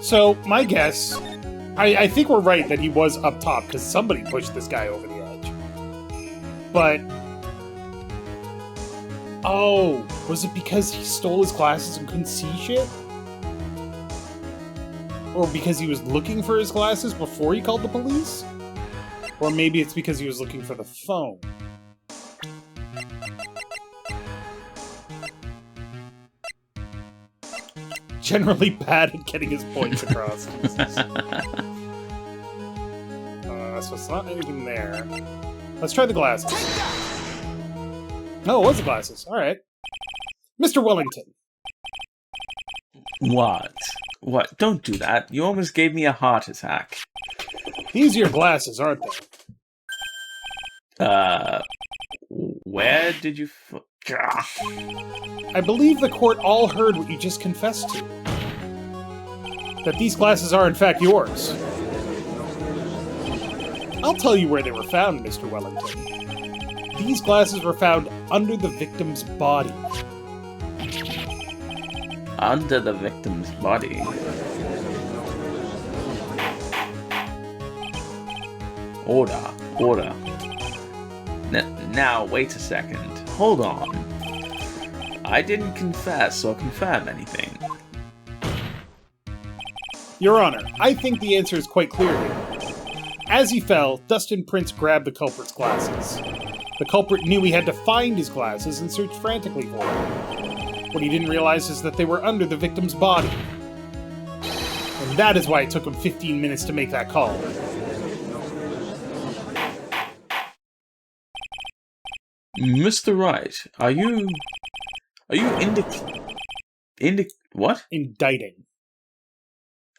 So, my guess... I think we're right that he was up top, because somebody pushed this guy over the edge. But... Oh, was it because he stole his glasses and couldn't see shit? Or because he was looking for his glasses before he called the police? Or maybe it's because he was looking for the phone. Generally bad at getting his points across. So it's not anything there. Let's try the glasses. Oh, it was the glasses. Alright. Mr. Wellington. What? What? Don't do that. You almost gave me a heart attack. These are your glasses, aren't they? Where did you... I believe the court all heard what you just confessed to. That these glasses are in fact yours. I'll tell you where they were found, Mr. Wellington. These glasses were found under the victim's body. Under the victim's body? Order. Now, wait a second. Hold on. I didn't confess or confirm anything. Your Honor, I think the answer is quite clear here. As he fell, Dustin Prince grabbed the culprit's glasses. The culprit knew he had to find his glasses and searched frantically for them. What he didn't realize is that they were under the victim's body. And that is why it took him 15 minutes to make that call. Mr. Wright, are you what? Indicting.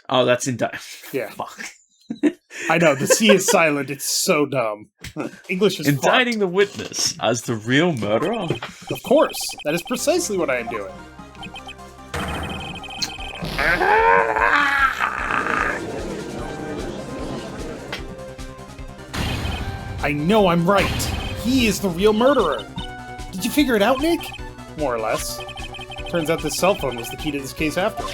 Oh, that's indicting. Yeah. Fuck. I know, the C is silent, it's so dumb. English is indicting fucked. the witness as the real murderer? Of course, that is precisely what I am doing. I know I'm right. He is the real murderer. Did you figure it out, Nick? More or less. Turns out this cell phone was the key to this case after all.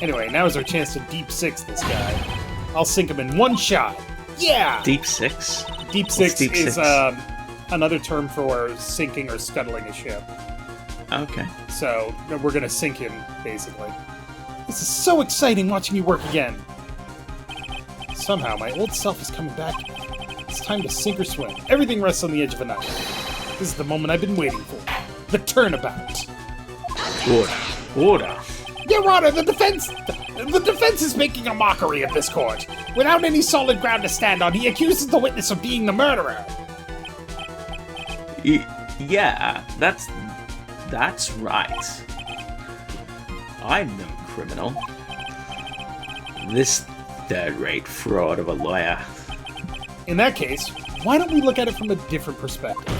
Anyway, now is our chance to deep six this guy. I'll sink him in one shot. Yeah! Deep six? Deep six is another term for sinking or scuttling a ship. Okay. So, we're gonna sink him, basically. This is so exciting watching you work again. Somehow, my old self is coming back. It's time to sink or swim. Everything rests on the edge of a knife. This is the moment I've been waiting for. The turnabout. Order. Your Honor, the defense is making a mockery of this court. Without any solid ground to stand on, he accuses the witness of being the murderer. Yeah, that's right. I'm no criminal. This third-rate fraud of a lawyer. In that case, why don't we look at it from a different perspective?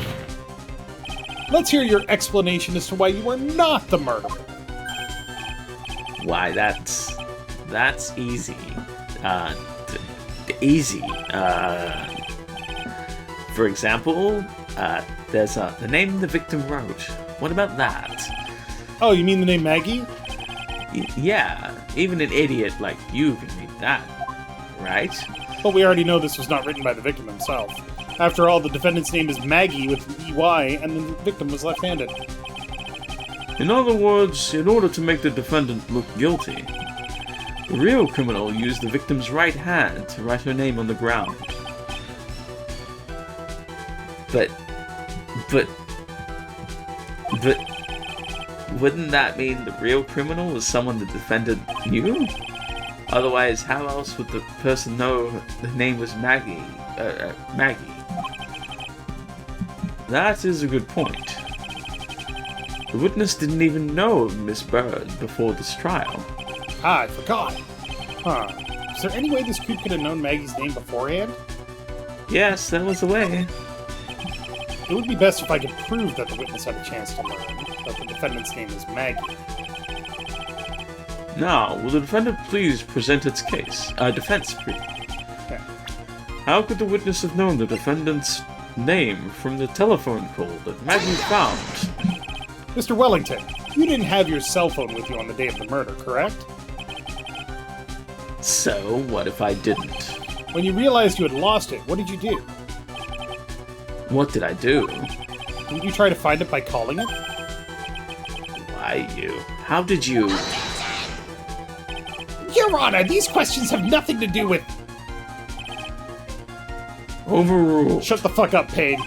Let's hear your explanation as to why you are not the murderer. Why, that's easy. Easy. For example, there's the name the victim wrote. What about that? Oh, you mean the name Maggie? Yeah, even an idiot like you can read that, right? But we already know this was not written by the victim himself. After all, the defendant's name is Maggie with an EY, and the victim was left-handed. In other words, in order to make the defendant look guilty, the real criminal used the victim's right hand to write her name on the ground. But wouldn't that mean the real criminal was someone the defendant knew? Otherwise, how else would the person know the name was Maggie? Maggie. That is a good point. The witness didn't even know of Miss Bird before this trial. Ah, I forgot. Huh. Is there any way this creep could have known Maggie's name beforehand? Yes, that was the way. It would be best if I could prove that the witness had a chance to learn that the defendant's name is Maggie. Now, will the defendant please present its case? Defense, please. Okay. How could the witness have known the defendant's name from the telephone call that Maggie found? Mr. Wellington, you didn't have your cell phone with you on the day of the murder, correct? So, what if I didn't? When you realized you had lost it, what did you do? What did I do? Didn't you try to find it by calling it? Why, you? How did you... Your Honor, these questions have nothing to do with... Overruled. Shut the fuck up, Payne.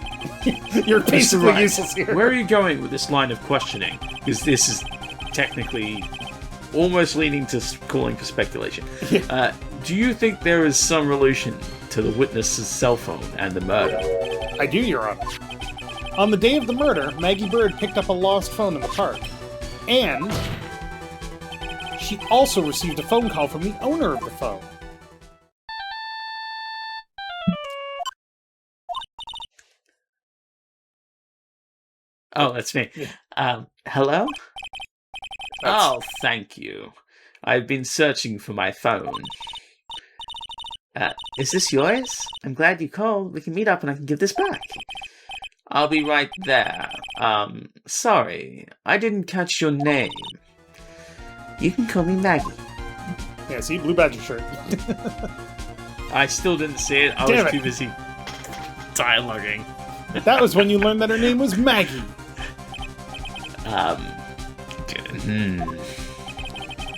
You're basically useless here. Where are you going with this line of questioning? Because this is technically almost leading to calling for speculation. Do you think there is some relation to the witness's cell phone and the murder? I do, Your Honor. On the day of the murder, Maggie Bird picked up a lost phone in the park. And she also received a phone call from the owner of the phone. Oh, that's me. Hello? Oh, thank you. I've been searching for my phone. Is this yours? I'm glad you called. We can meet up and I can give this back. I'll be right there. Sorry, I didn't catch your name. You can call me Maggie. Yeah, see? Blue Badger shirt. I still didn't see it. I Damn was it. too busy dialoguing. That was when you learned that her name was Maggie. But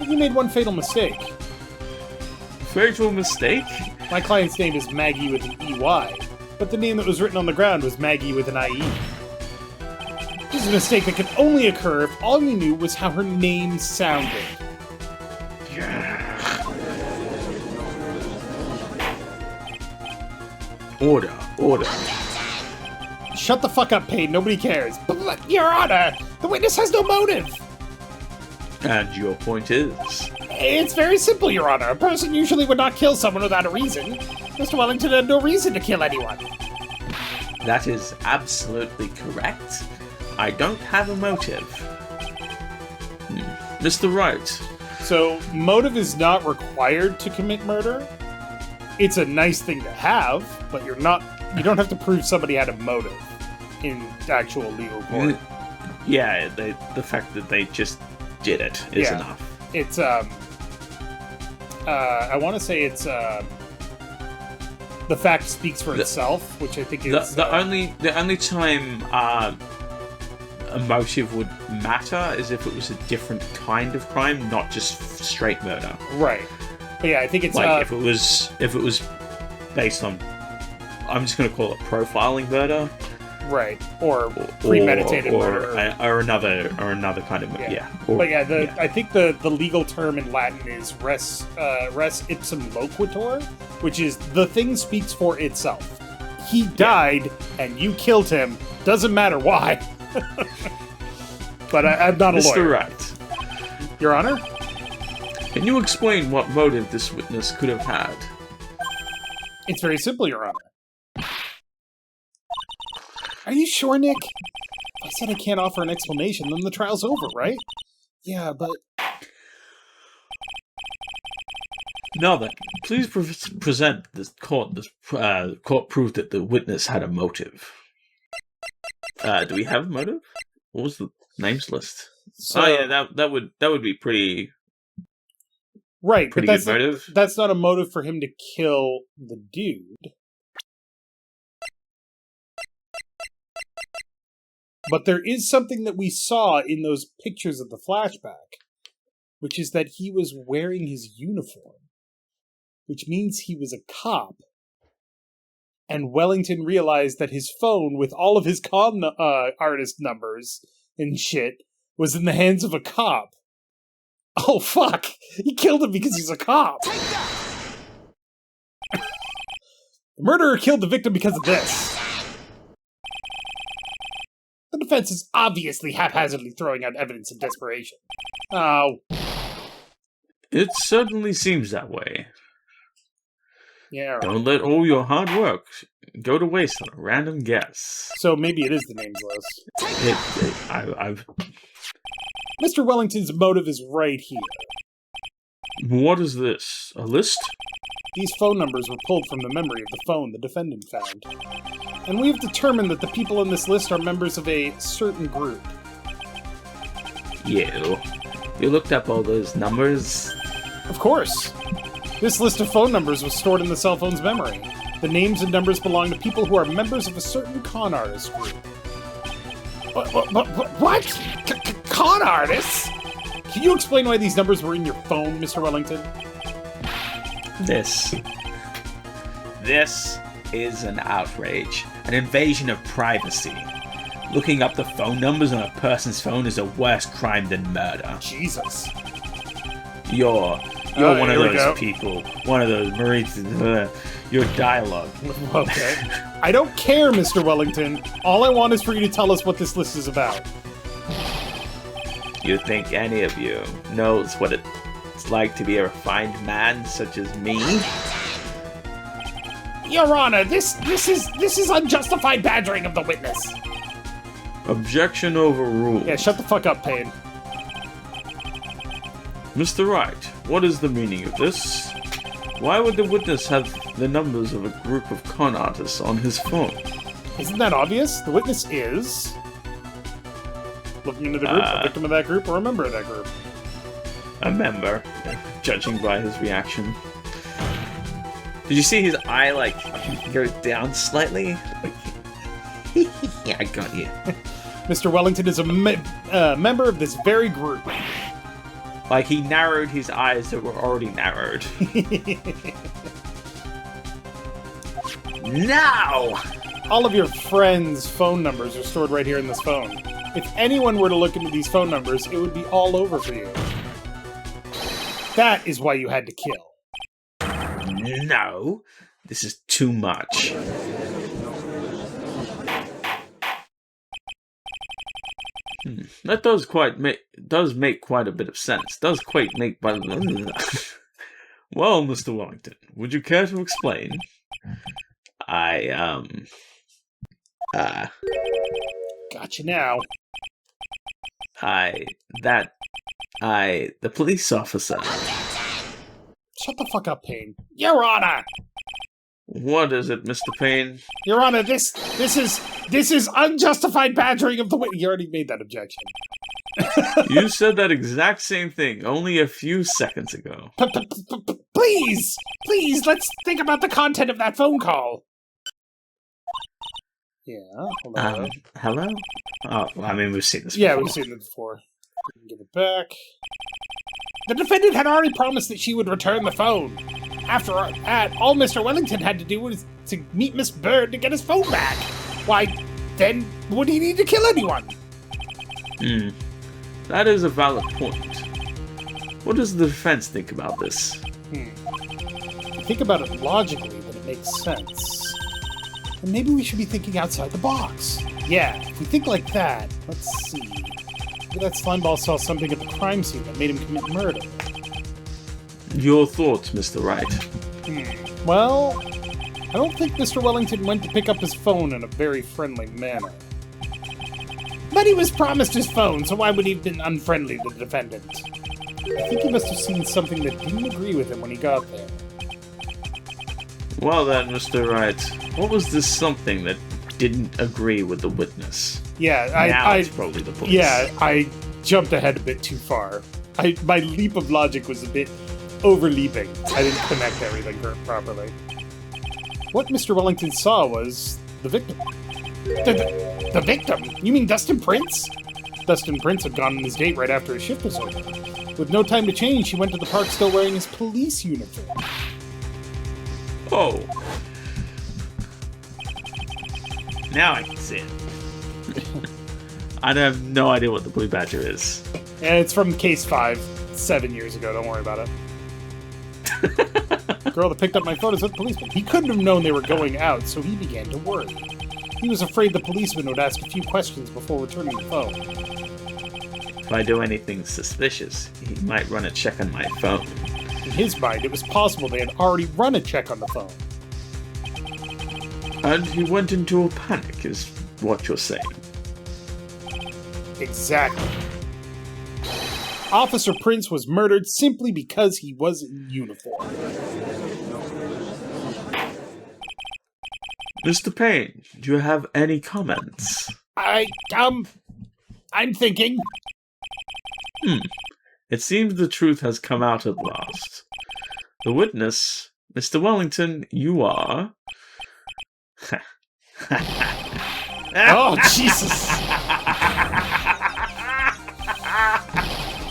you made one fatal mistake. Fatal mistake? My client's name is Maggie with an EY, but the name that was written on the ground was Maggie with an IE. This is a mistake that could only occur if all you knew was how her name sounded. Order. Shut the fuck up, Payne. Nobody cares. But, Your Honor, the witness has no motive. And your point is? It's very simple, Your Honor. A person usually would not kill someone without a reason. Mr. Wellington had no reason to kill anyone. That is absolutely correct. I don't have a motive. Mr. Wright. So, motive is not required to commit murder. It's a nice thing to have, but you don't have to prove somebody had a motive in actual legal court. Yeah, the fact that they just did it is enough. It's, I want to say it's, the fact speaks for itself, which I think is... The only time a motive would matter is if it was a different kind of crime, not just straight murder. Right. But yeah, I think it's... Like, if it was based on... I'm just going to call it profiling murder. Right. Or premeditated murder. Or another kind of... Yeah. I think the legal term in Latin is res ipsum loquitur, which is the thing speaks for itself. He died, and you killed him. Doesn't matter why. But I'm not a lawyer. Mr. Wright. Your Honor? Can you explain what motive this witness could have had? It's very simple, Your Honor. Are you sure, Nick? If I said I can't offer an explanation, then the trial's over, right? Yeah, but... Now then, please present this court proof that the witness had a motive. Do we have a motive? What was the names list? So, that would be pretty... Right, pretty but good motive. That's not a motive for him to kill the dude. But there is something that we saw in those pictures of the flashback, which is that he was wearing his uniform, which means he was a cop. And Wellington realized that his phone, with all of his con artist numbers and shit, was in the hands of a cop. Oh, fuck! He killed him because he's a cop! The murderer killed the victim because of this. The defense is obviously haphazardly throwing out evidence of desperation. Oh. It certainly seems that way. Yeah, right. Don't let all your hard work go to waste on a random guess. So maybe it is the names list. I've... Mr. Wellington's motive is right here. What is this? A list? These phone numbers were pulled from the memory of the phone the defendant found. And we have determined that the people in this list are members of a certain group. You looked up all those numbers? Of course. This list of phone numbers was stored in the cell phone's memory. The names and numbers belong to people who are members of a certain con artist group. What? Con artists? Can you explain why these numbers were in your phone, Mr. Wellington? This is an outrage. An invasion of privacy. Looking up the phone numbers on a person's phone is a worse crime than murder. Jesus. You're one of those people. One of those Marines. Your dialogue. Okay. I don't care, Mr. Wellington. All I want is for you to tell us what this list is about. You think any of you knows what it's like to be a refined man such as me? Your Honor, this is unjustified badgering of the witness. Objection overruled. Yeah, shut the fuck up, Payne. Mr. Wright, what is the meaning of this? Why would the witness have the numbers of a group of con artists on his phone? Isn't that obvious? The witness is looking into the group, a victim of that group, or a member of that group. A member, judging by his reaction. Did you see his eye, go down slightly? Yeah, I got you. Mr. Wellington is a member of this very group. Like, he narrowed his eyes that were already narrowed. Now! All of your friends' phone numbers are stored right here in this phone. If anyone were to look into these phone numbers, it would be all over for you. That is why you had to kill. No, this is too much. That does make quite a bit of sense. Well, Mr. Wellington, would you care to explain? Gotcha now. The police officer. Shut the fuck up, Payne. Your Honor! What is it, Mr. Payne? Your Honor, this is unjustified badgering of the witness. You already made that objection. You said that exact same thing only a few seconds ago. Please, let's think about the content of that phone call. Yeah, hello. Hello? Oh, well, I mean, we've seen this before. Yeah, we've seen it before. We can give it back. The defendant had already promised that she would return the phone. After that, all Mr. Wellington had to do was to meet Miss Bird to get his phone back. Why, then, would he need to kill anyone? That is a valid point. What does the defense think about this? If you think about it logically, then it makes sense. And maybe we should be thinking outside the box. Yeah, if we think like that, let's see. Maybe that slimeball saw something at the crime scene that made him commit murder. Your thoughts, Mr. Wright? Well, I don't think Mr. Wellington went to pick up his phone in a very friendly manner. But he was promised his phone, so why would he have been unfriendly to the defendant? I think he must have seen something that didn't agree with him when he got there. Well then, Mr. Wright, what was this something that didn't agree with the witness? Yeah, it's probably the police. Yeah, I jumped ahead a bit too far. My leap of logic was a bit overleaping. I didn't connect everything properly. What Mr. Wellington saw was the victim. The victim? You mean Dustin Prince? Dustin Prince had gone on his date right after his shift was over. With no time to change, he went to the park still wearing his police uniform. Oh. Now I can see it. I have no idea what the Blue Badger is. And it's from Case 5, 7 years ago. Don't worry about it. The girl that picked up my photos with the policeman. He couldn't have known they were going out, so he began to worry. He was afraid the policeman would ask a few questions before returning the phone. If I do anything suspicious, he might run a check on my phone. In his mind, it was possible they had already run a check on the phone. And he went into a panic, is what you're saying. Exactly. Officer Prince was murdered simply because he was in uniform. Mr. Payne, do you have any comments? I'm thinking. It seems the truth has come out at last. The witness, Mr. Wellington, you are... Oh, Jesus!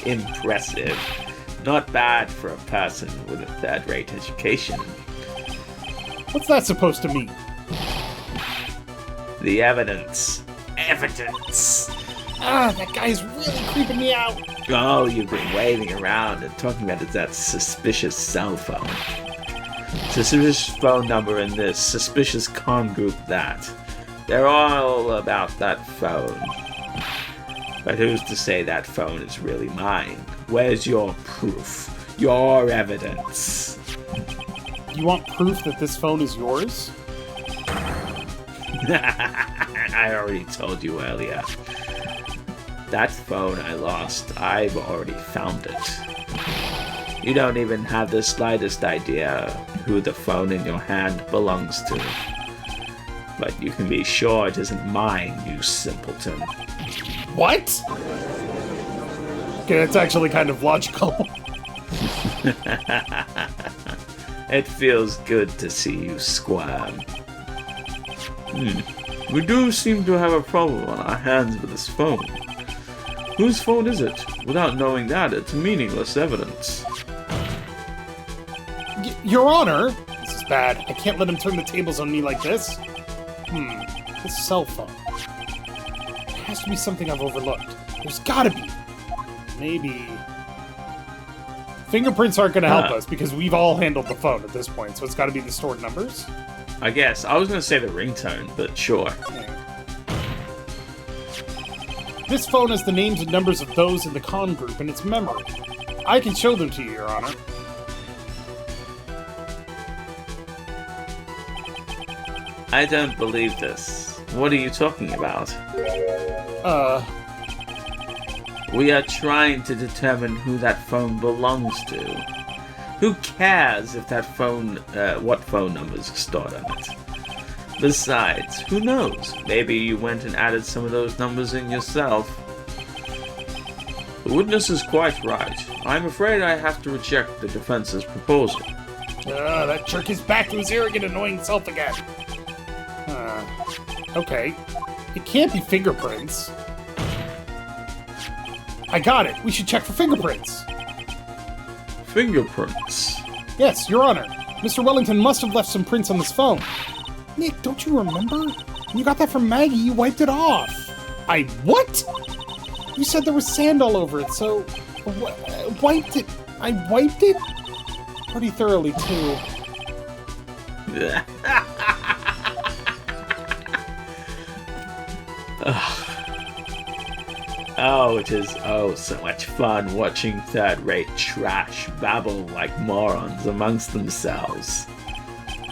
Impressive. Not bad for a person with a third-rate education. What's that supposed to mean? The evidence. Evidence! Ah, that guy's really creeping me out. Oh, you've been waving around and talking about that suspicious cell phone. Suspicious phone number in this, suspicious con group that. They're all about that phone. But who's to say that phone is really mine? Where's your proof? Your evidence? You want proof that this phone is yours? I already told you earlier. That phone I lost, I've already found it. You don't even have the slightest idea who the phone in your hand belongs to. But you can be sure it isn't mine, you simpleton. What? Okay, that's actually kind of logical. It feels good to see you squirm. We do seem to have a problem on our hands with this phone. Whose phone is it? Without knowing that, it's meaningless evidence. Your Honor! This is bad. I can't let him turn the tables on me like this. This cell phone. There has to be something I've overlooked. There's gotta be. Maybe... Fingerprints aren't gonna help us, because we've all handled the phone at this point, so it's gotta be the stored numbers? I guess. I was gonna say the ringtone, but sure. This phone has the names and numbers of those in the con group in its memory. I can show them to you, Your Honor. I don't believe this. What are you talking about? We are trying to determine who that phone belongs to. Who cares if that phone, what phone numbers are stored on it? Besides, who knows? Maybe you went and added some of those numbers in yourself. The witness is quite right. I'm afraid I have to reject the defense's proposal. That jerk is back to his arrogant, annoying self again. Okay. It can't be fingerprints. I got it. We should check for fingerprints. Fingerprints? Yes, Your Honor. Mr. Wellington must have left some prints on this phone. Nick, don't you remember? When you got that from Maggie, you wiped it off. I what? You said there was sand all over it, so... wiped it? I wiped it? Pretty thoroughly, too. Oh, it is so much fun watching third-rate trash babble like morons amongst themselves.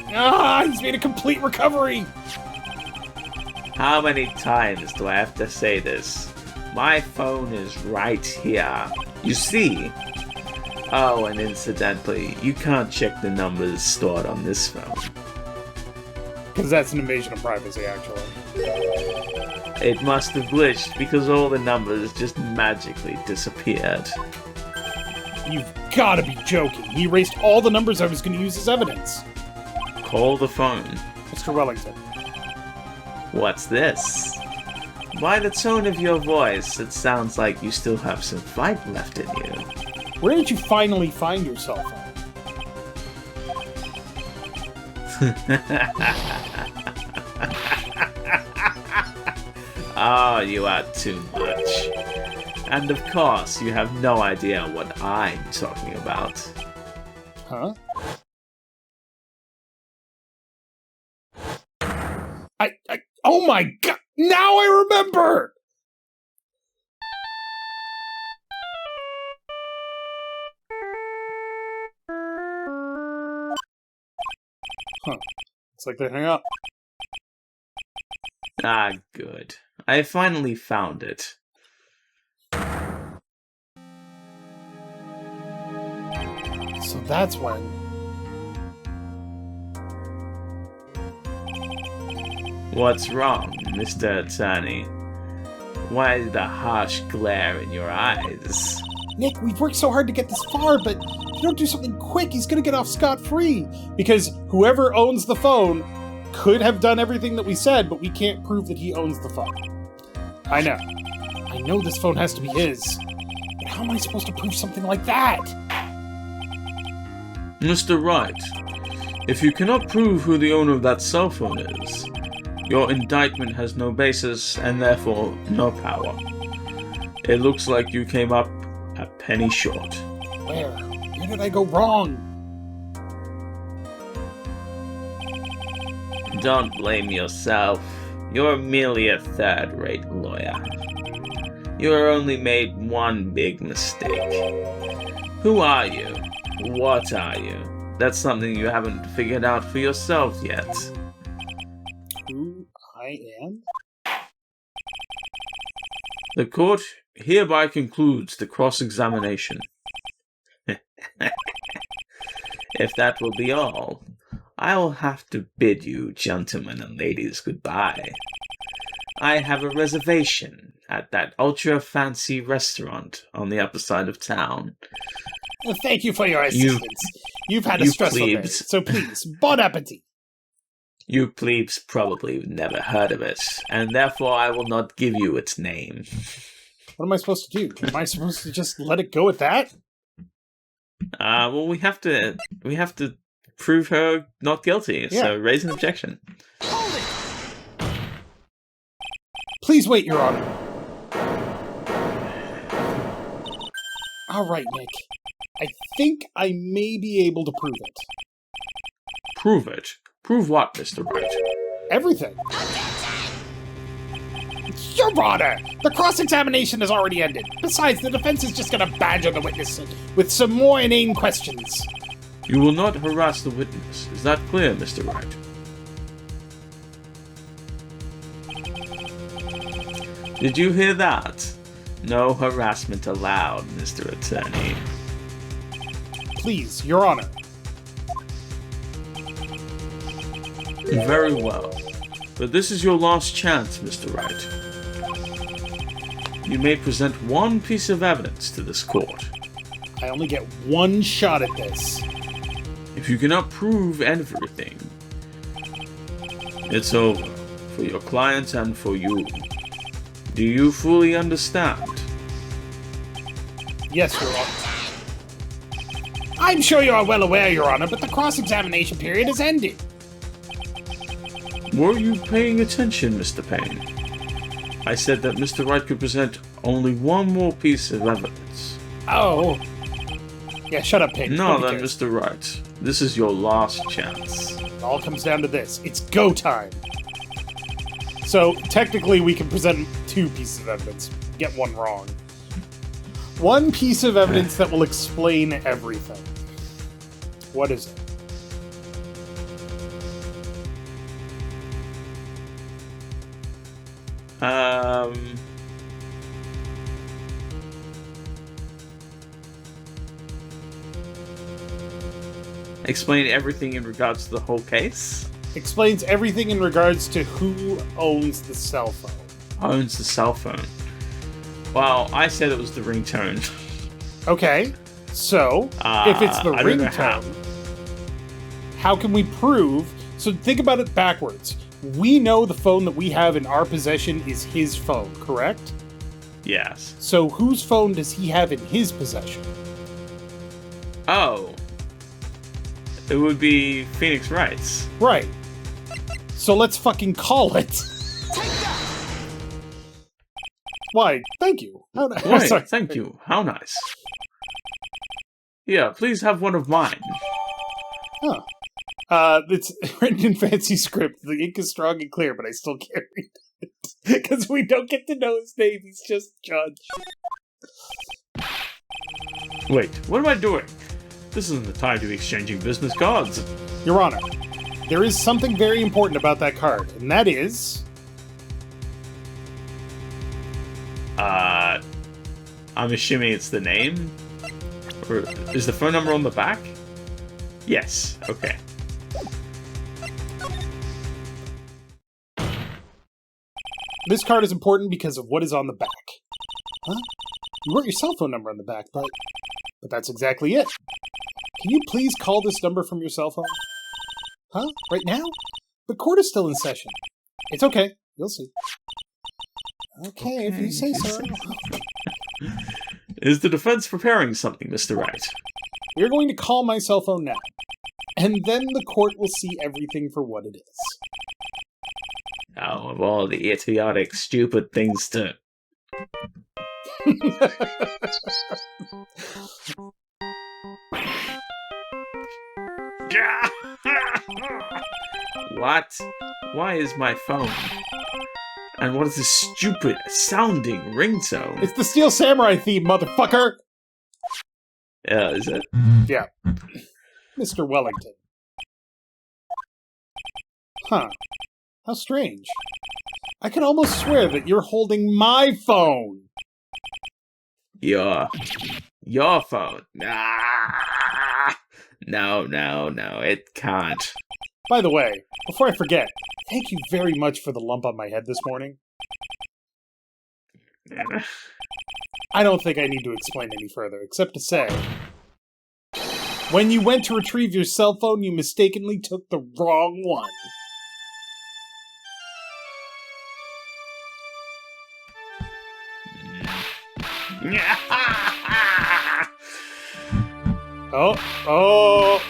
He's made a complete recovery! How many times do I have to say this? My phone is right here. You see? Oh, and incidentally, you can't check the numbers stored on this phone. Because that's an invasion of privacy, actually. It must have glitched because all the numbers just magically disappeared. You've gotta be joking. He erased all the numbers I was going to use as evidence. Call the phone. Mr. Wellington. What's this? By the tone of your voice, it sounds like you still have some fight left in you. Where did you finally find your cell phone? Oh, you are too much. And of course, you have no idea what I'm talking about. Huh? Oh my god! Now I remember! Huh. Looks like they hang up. Ah, good. I finally found it. So that's when... What's wrong, Mr. Attorney? Why the harsh glare in your eyes? Nick, we've worked so hard to get this far, but if you don't do something quick, he's gonna get off scot-free. Because whoever owns the phone could have done everything that we said, but we can't prove that he owns the phone. I know. I know this phone has to be his. But how am I supposed to prove something like that? Mr. Wright, if you cannot prove who the owner of that cell phone is, your indictment has no basis and therefore no power. It looks like you came up a penny short. Where? Where did I go wrong? Don't blame yourself. You're merely a third-rate lawyer. You are only made one big mistake. Who are you? What are you? That's something you haven't figured out for yourself yet. Who I am? The court hereby concludes the cross-examination. If that will be all, I will have to bid you gentlemen and ladies goodbye. I have a reservation at that ultra-fancy restaurant on the upper side of town. Well, thank you for your assistance. You've had a stressful day, so please, bon appetit. You plebes probably never heard of it, and therefore I will not give you its name. What am I supposed to do? Am I supposed to just let it go at that? Well, we have to prove her not guilty, Yeah. so raise an objection. Please wait, Your Honor. All right, Nick. I think I may be able to prove it. Prove it? Prove what, Mr. Wright? Everything. Your Honor! The cross-examination has already ended. Besides, the defense is just going to badger the witness with some more inane questions. You will not harass the witness. Is that clear, Mr. Wright? Did you hear that? No harassment allowed, Mr. Attorney. Please, Your Honor. Very well. But this is your last chance, Mr. Wright. You may present one piece of evidence to this court. I only get one shot at this. If you cannot prove everything, it's over for your client and for you. Do you fully understand? Yes, Your Honor. I'm sure you are well aware, Your Honor, but the cross-examination period has ended. Were you paying attention, Mr. Payne? I said that Mr. Wright could present only one more piece of evidence. Oh. Yeah, shut up, Payne. No, Nobody then, cares. Mr. Wright. This is your last chance. It all comes down to this. It's go time. So, technically, we can present two pieces of evidence. Get one wrong. One piece of evidence that will explain everything. What is it? Explain everything in regards to the whole case? Explains everything in regards to who owns the cell phone. Owns the cell phone. Well, I said it was the ringtone. Okay, so, if it's the I don't know how. ringtone, how can we prove... So think about it backwards. We know the phone that we have in our possession is his phone, correct? Yes. So whose phone does he have in his possession? Oh. It would be Phoenix Wright's. Right. So let's fucking call it. Why? Thank you. How Right, Sorry. thank you. How nice. Yeah, please have one of mine. Huh. It's written in fancy script. The ink is strong and clear, but I still can't read it. Because we don't get to know his name. He's just Judge. Wait, what am I doing? This isn't the time to be exchanging business cards. Your Honor, there is something very important about that card, and that is... I'm assuming it's the name? Or is the phone number on the back? Yes, okay. This card is important because of what is on the back. Huh? You wrote your cell phone number on the back, but that's exactly it. Can you please call this number from your cell phone? Huh? Right now? The court is still in session. It's okay. You'll see. Okay, if you say so. Is the defense preparing something, Mr. Wright? We're going to call my cell phone now. And then the court will see everything for what it is. Oh, of all the idiotic, stupid things to... What? Why is my phone? And what is this stupid sounding ringtone? It's the Steel Samurai theme, motherfucker! Is it? Yeah. Mr. Wellington. Huh. How strange. I can almost swear that you're holding my phone! Your phone. Ah! No, it can't. By the way, before I forget, thank you very much for the lump on my head this morning. I don't think I need to explain any further, except to say, when you went to retrieve your cell phone, you mistakenly took the wrong one.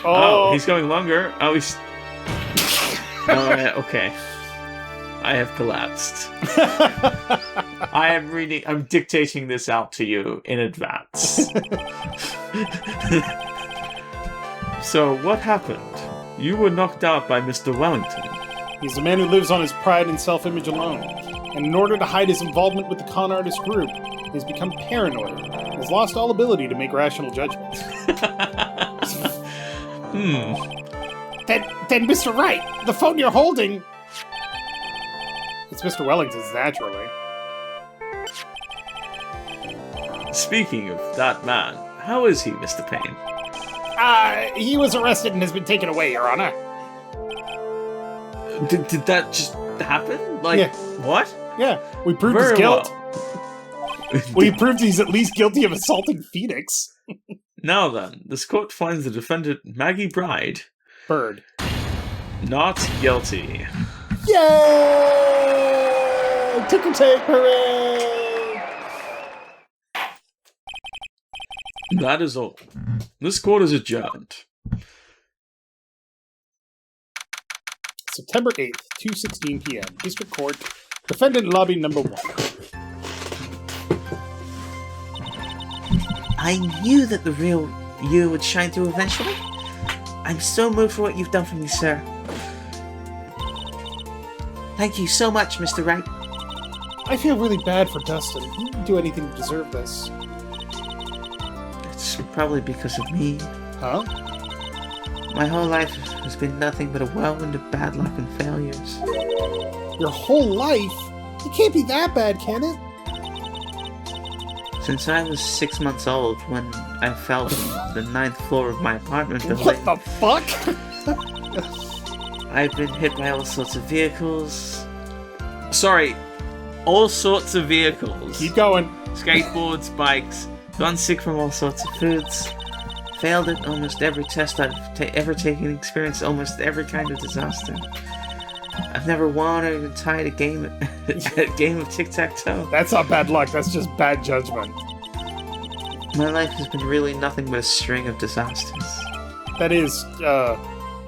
Oh, he's going longer. Oh, he's... Oh, yeah, okay. I have collapsed. I'm dictating this out to you in advance. So, what happened? You were knocked out by Mr. Wellington. He's a man who lives on his pride and self-image alone. And in order to hide his involvement with the con artist group, he has become paranoid and has lost all ability to make rational judgments. Then, Mr. Wright, the phone you're holding... It's Mr. Wellington's, naturally. Speaking of that man, how is he, Mr. Payne? He was arrested and has been taken away, Your Honor. Did that just happen? Like, yeah. What? Yeah, we proved his guilt. We proved he's at least guilty of assaulting Phoenix. Now then, this court finds the defendant Maggie Bird. Not guilty. Yay! Ticker tape, hooray! That is all. This court is adjourned. September 8th, 2:16 p.m. District Court. Defendant Lobby Number 1. I knew that the real you would shine through eventually. I'm so moved for what you've done for me, sir. Thank you so much, Mr. Wright. I feel really bad for Dustin. He didn't do anything to deserve this. It's probably because of me. Huh? My whole life has been nothing but a whirlwind of bad luck and failures. Your whole life? It can't be that bad, can it? Since I was 6 months old, when I fell from the 9th floor of my apartment building... What the fuck? I've been hit by all sorts of vehicles. Sorry, all sorts of vehicles. Keep going. Skateboards, bikes, gone sick from all sorts of foods. Failed at almost every test I've ever taken, experienced almost every kind of disaster. I've never won or even tied a game of tic-tac-toe. That's not bad luck, that's just bad judgment. My life has been really nothing but a string of disasters. That is,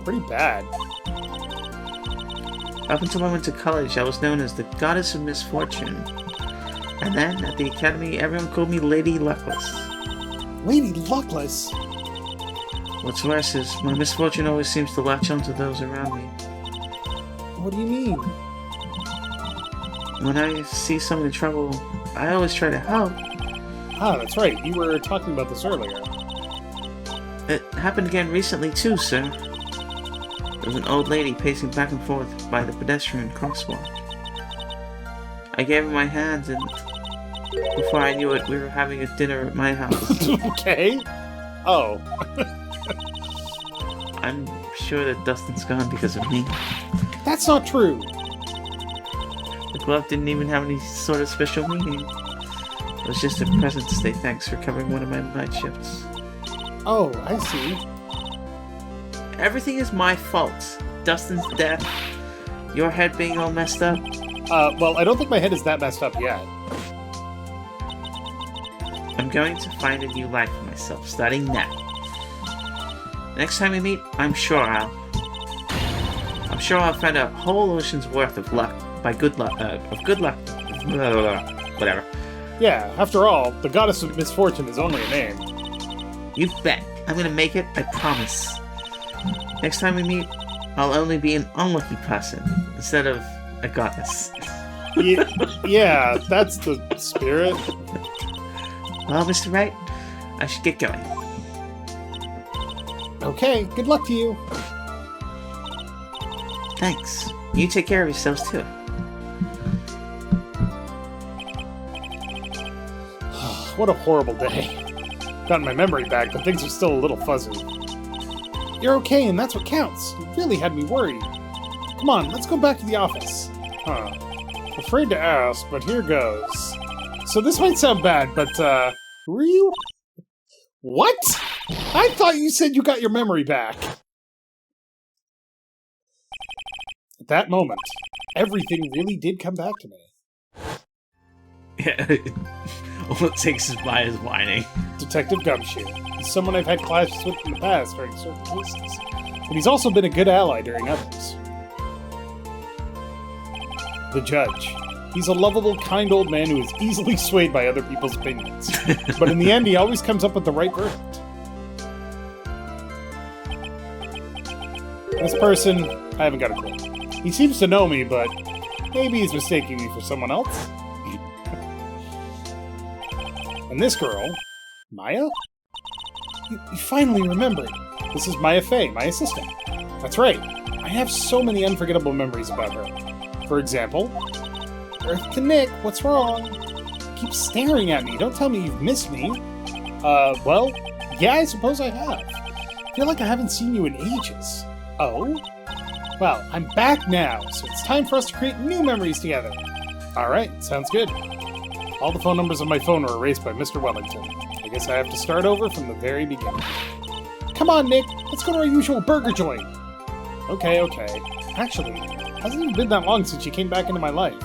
pretty bad. Up until I went to college, I was known as the Goddess of Misfortune. And then, at the academy, everyone called me Lady Luckless. Lady Luckless? What's worse is, my misfortune always seems to latch onto those around me. What do you mean? When I see someone in trouble, I always try to help. Ah, that's right. You were talking about this earlier. It happened again recently too, sir. There was an old lady pacing back and forth by the pedestrian crosswalk. I gave her my hand, and before I knew it, we were having a dinner at my house. Okay. Oh. I'm sure that Dustin's gone because of me. That's not true. The glove didn't even have any sort of special meaning. was just a present to say thanks for covering one of my night shifts. Oh, I see. Everything is my fault. Dustin's death, your head being all messed up. Well, I don't think my head is that messed up yet. I'm going to find a new life for myself, starting now. Next time we meet, I'm sure I'll find a whole ocean's worth of luck. Whatever. Yeah, after all, the goddess of misfortune is only a name. You bet. I'm gonna make it, I promise. Next time we meet, I'll only be an unlucky person instead of a goddess. Yeah, that's the spirit. Well, Mr. Wright, I should get going. Okay, good luck to you. Thanks. You take care of yourselves, too. What a horrible day. Got my memory back, but things are still a little fuzzy. You're okay, and that's what counts. You really had me worried. Come on, let's go back to the office. Huh. Afraid to ask, but here goes. So this might sound bad, but, were you? What? I thought you said you got your memory back. At that moment, everything really did come back to me. Yeah. All it takes is Maya's whining. Detective Gumshoe. He's someone I've had clashes with in the past during certain cases, but he's also been a good ally during others. The judge. He's a lovable, kind old man who is easily swayed by other people's opinions. But in the end, he always comes up with the right verdict. This person, I haven't got a clue. He seems to know me, but maybe he's mistaking me for someone else. And this girl, Maya? You finally remembered. This is Maya Fey, my assistant. That's right. I have so many unforgettable memories about her. For example, Earth to Nick, what's wrong? You keep staring at me. Don't tell me you've missed me. Well, yeah, I suppose I have. I feel like I haven't seen you in ages. Oh? Well, I'm back now, so it's time for us to create new memories together. Alright, sounds good. All the phone numbers on my phone are erased by Mr. Wellington. I guess I have to start over from the very beginning. Come on, Nick, let's go to our usual burger joint. Okay. Actually, it hasn't even been that long since you came back into my life.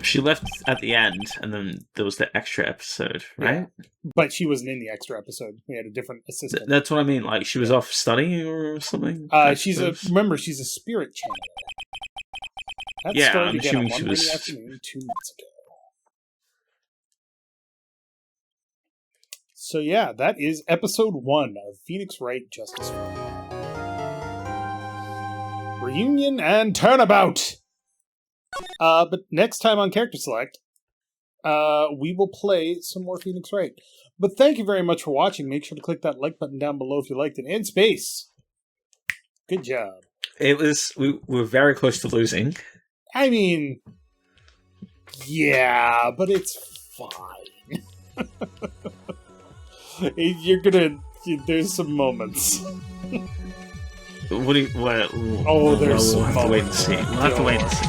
She left at the end, and then there was the extra episode, right? Yeah. But she wasn't in the extra episode. We had a different assistant. That's what I mean. Like, she was off studying or something? Remember, she's a spirit channeler. That started again on one rainy afternoon 2 months ago. So yeah, that is episode 1 of Phoenix Wright Justice Film. Reunion and turnabout! But next time on Character Select, we will play some more Phoenix Wright. But thank you very much for watching. Make sure to click that like button down below if you liked it. And space! Good job. We were very close to losing. I mean, yeah, but it's fine. There's some moments. What? Oh, there's some moments. We'll have to wait and see.